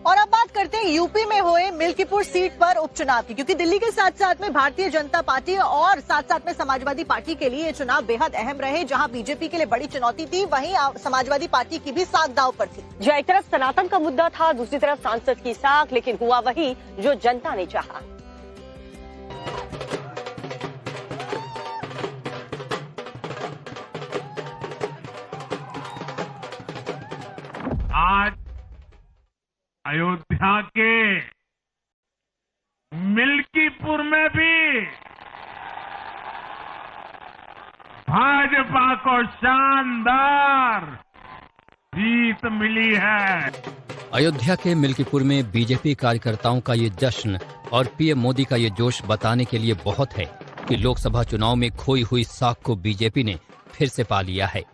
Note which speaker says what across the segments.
Speaker 1: और अब बात करते हैं यूपी में हुए मिल्कीपुर सीट पर उपचुनाव की, क्योंकि दिल्ली के साथ साथ में भारतीय जनता पार्टी और साथ साथ में समाजवादी पार्टी के लिए ये चुनाव बेहद अहम रहे। जहां बीजेपी के लिए बड़ी चुनौती थी, वहीं समाजवादी पार्टी की भी साख दांव पर थी।
Speaker 2: जो एक तरफ सनातन का मुद्दा था, दूसरी तरफ सांसद की साख, लेकिन हुआ वही जो जनता ने चाहा।
Speaker 3: आज अयोध्या के मिल्कीपुर में भी भाजपा को शानदार जीत मिली है।
Speaker 4: अयोध्या के मिल्कीपुर में बीजेपी कार्यकर्ताओं का ये जश्न और पीएम मोदी का ये जोश बताने के लिए बहुत है कि लोकसभा चुनाव में खोई हुई साख को बीजेपी ने फिर से पा लिया है।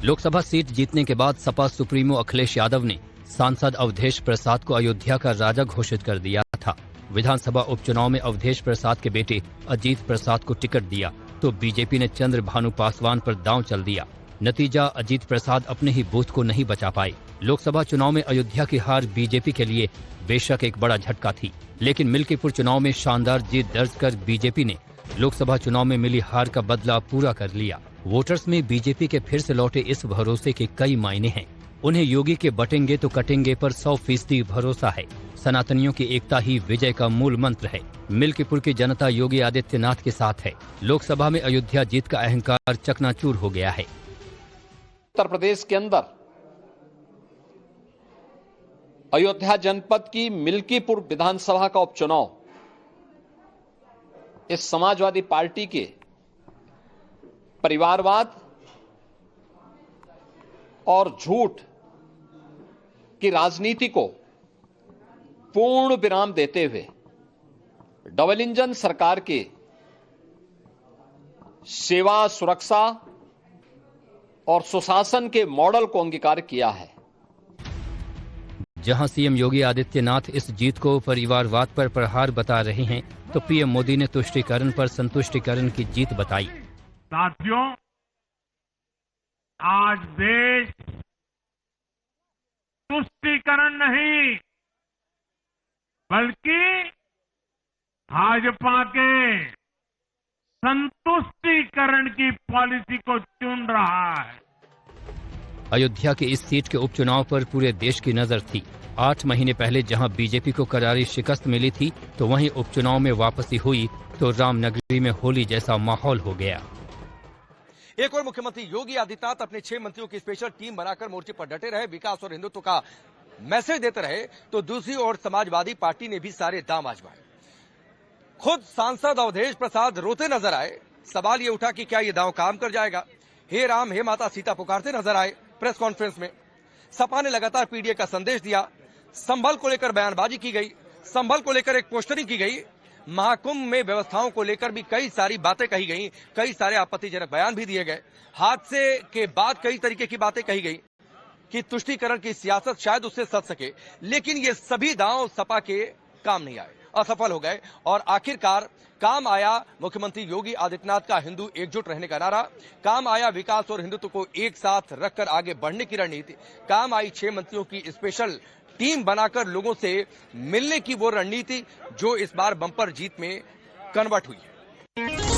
Speaker 4: लोकसभा सीट जीतने के बाद सपा सुप्रीमो अखिलेश यादव ने सांसद अवधेश प्रसाद को अयोध्या का राजा घोषित कर दिया था। विधानसभा उपचुनाव में अवधेश प्रसाद के बेटे अजीत प्रसाद को टिकट दिया तो बीजेपी ने चंद्रभानु पासवान पर दांव चल दिया। नतीजा, अजीत प्रसाद अपने ही बूथ को नहीं बचा पाए। लोकसभा चुनाव में अयोध्या की हार बीजेपी के लिए बेशक एक बड़ा झटका थी, लेकिन मिल्कीपुर चुनाव में शानदार जीत दर्ज कर बीजेपी ने लोकसभा चुनाव में मिली हार का बदला पूरा कर लिया। वोटर्स में बीजेपी के फिर से लौटे इस भरोसे के कई मायने हैं। उन्हें योगी के बटेंगे तो कटेंगे पर 100% भरोसा है। सनातनियों की एकता ही विजय का मूल मंत्र है। मिल्कीपुर की जनता योगी आदित्यनाथ के साथ है। लोकसभा में अयोध्या जीत का अहंकार चकनाचूर हो गया है।
Speaker 5: उत्तर प्रदेश के अंदर अयोध्या जनपद की मिल्कीपुर विधानसभा का उपचुनाव इस समाजवादी पार्टी के परिवारवाद और झूठ की राजनीति को पूर्ण विराम देते हुए डबल इंजन सरकार के सेवा, सुरक्षा और सुशासन के मॉडल को अंगीकार किया है।
Speaker 4: जहां सीएम योगी आदित्यनाथ इस जीत को परिवारवाद पर प्रहार बता रहे हैं, तो पीएम मोदी ने तुष्टीकरण पर संतुष्टीकरण की जीत बताई।
Speaker 3: साथियों, आज देश तुष्टीकरण नहीं बल्कि भाजपा के संतुष्टीकरण की पॉलिसी को चुन रहा है।
Speaker 4: अयोध्या की इस सीट के उपचुनाव पर पूरे देश की नजर थी। 8 महीने पहले जहां बीजेपी को करारी शिकस्त मिली थी, तो वहीं उपचुनाव में वापसी हुई तो रामनगरी में होली जैसा माहौल हो गया।
Speaker 6: एक और मुख्यमंत्री योगी आदित्यनाथ अपने 6 मंत्रियों की स्पेशल टीम बनाकर मोर्चे पर डटे रहे, विकास और हिंदुत्व का मैसेज देते रहे, तो दूसरी ओर समाजवादी पार्टी ने भी सारे दांव आजमाए। खुद सांसद अवधेश प्रसाद रोते नजर आए। सवाल ये उठा कि क्या ये दांव काम कर जाएगा। हे राम हे माता सीता पुकारते नजर आए प्रेस कॉन्फ्रेंस में। सपा ने लगातार पीडीए का संदेश दिया। संभल को लेकर बयानबाजी की गई, संभल को लेकर एक पोस्टरिंग की गई। महाकुंभ में व्यवस्थाओं को लेकर भी कई सारी बातें कही गई, कई सारे आपत्तिजनक बयान भी दिए गए। हादसे के बाद कई तरीके की बातें कही गई कि तुष्टीकरण की सियासत शायद उससे सध सके, लेकिन ये सभी दांव सपा के काम नहीं आए, असफल हो गए। और आखिरकार काम आया मुख्यमंत्री योगी आदित्यनाथ का हिंदू एकजुट रहने का नारा, काम आया विकास और हिंदुत्व को एक साथ रखकर आगे बढ़ने की रणनीति, काम आई 6 मंत्रियों की स्पेशल टीम बनाकर लोगों से मिलने की वो रणनीति जो इस बार बम्पर जीत में कन्वर्ट हुई है।